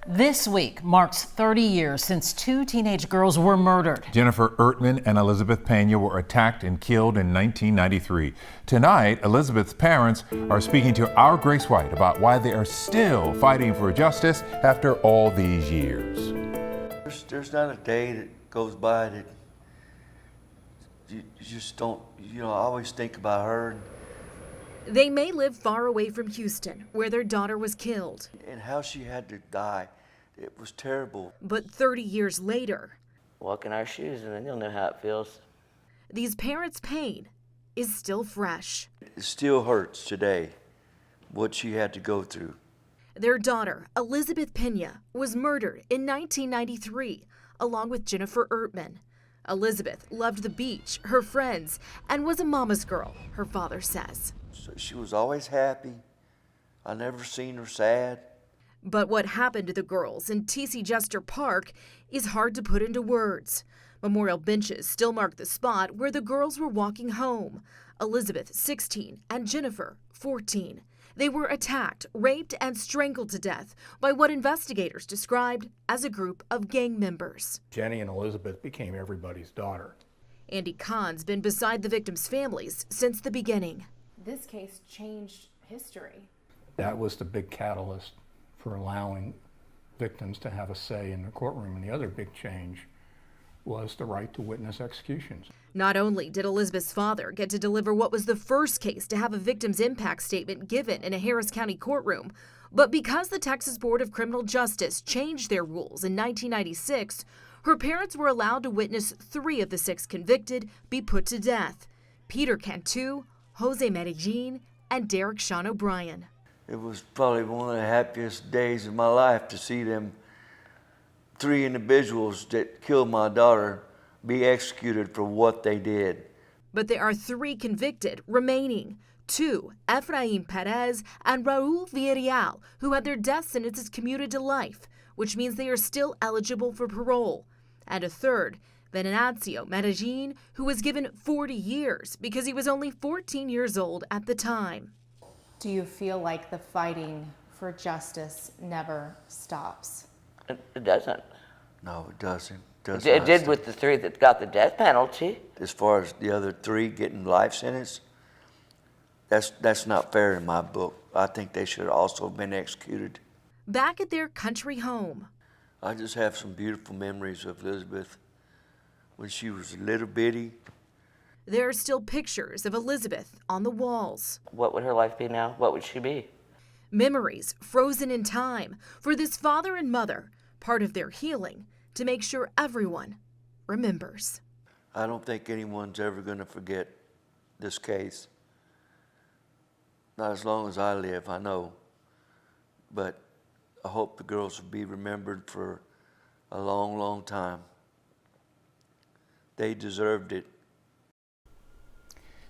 This week marks 30 years since two teenage girls were murdered. Jennifer Ertman and Elizabeth Pena were attacked and killed in 1993. Tonight, Elizabeth's parents are speaking to our Grace White about why they are still fighting for justice after all these years. There's not a day that goes by that you just don't, I always think about her. They may live far away from Houston, where their daughter was killed. And how she had to die, it was terrible. But 30 years later, walk in our shoes and then you'll know how it feels. These parents' pain is still fresh. It still hurts today, what she had to go through. Their daughter, Elizabeth Pena, was murdered in 1993, along with Jennifer Ertman. Elizabeth loved the beach, her friends, and was a mama's girl, her father says. So she was always happy. I never seen her sad. But what happened to the girls in TC Jester Park is hard to put into words. Memorial benches still mark the spot where the girls were walking home. Elizabeth, 16, and Jennifer, 14. They were attacked, raped, and strangled to death by what investigators described as a group of gang members. Jenny and Elizabeth became everybody's daughter. Andy Kahn's been beside the victims' families since the beginning. This case changed history. That was the big catalyst for allowing victims to have a say in the courtroom. And the other big change was the right to witness executions. Not only did Elizabeth's father get to deliver what was the first case to have a victim's impact statement given in a Harris County courtroom, but because the Texas Board of Criminal Justice changed their rules in 1996, her parents were allowed to witness 3 of the 6 convicted be put to death: Peter Cantu, Jose Medellin, and Derek Sean O'Brien. It was probably one of the happiest days of my life to see them 3 individuals that killed my daughter be executed for what they did. But there are 3 convicted remaining: 2, Efrain Perez and Raul Villarreal, who had their death sentences commuted to life, which means they are still eligible for parole, and a 3rd, Venancio Medellin, who was given 40 years because he was only 14 years old at the time. Do you feel like the fighting for justice never stops? It doesn't. No, it doesn't. It did with the 3 that got the death penalty. As far as the other 3 getting life sentence, that's not fair in my book. I think they should have also been executed. Back at their country home, I just have some beautiful memories of Elizabeth when she was a little bitty. there are still pictures of Elizabeth on the walls. What would her life be now? What would she be? Memories frozen in time for this father and mother, part of their healing, to make sure everyone remembers. I don't think anyone's ever going to forget this case. Not as long as I live, I know. But I hope the girls will be remembered for a long, long time. They deserved it.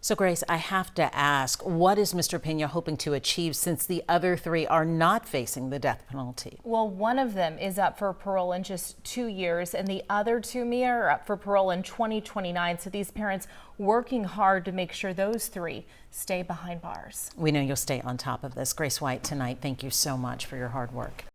So, Grace, I have to ask, what is Mr. Pena hoping to achieve since the other 3 are not facing the death penalty? Well, one of them is up for parole in just 2 years, and the other 2, Mia, are up for parole in 2029. So these parents working hard to make sure those 3 stay behind bars. We know you'll stay on top of this. Grace White tonight, thank you so much for your hard work.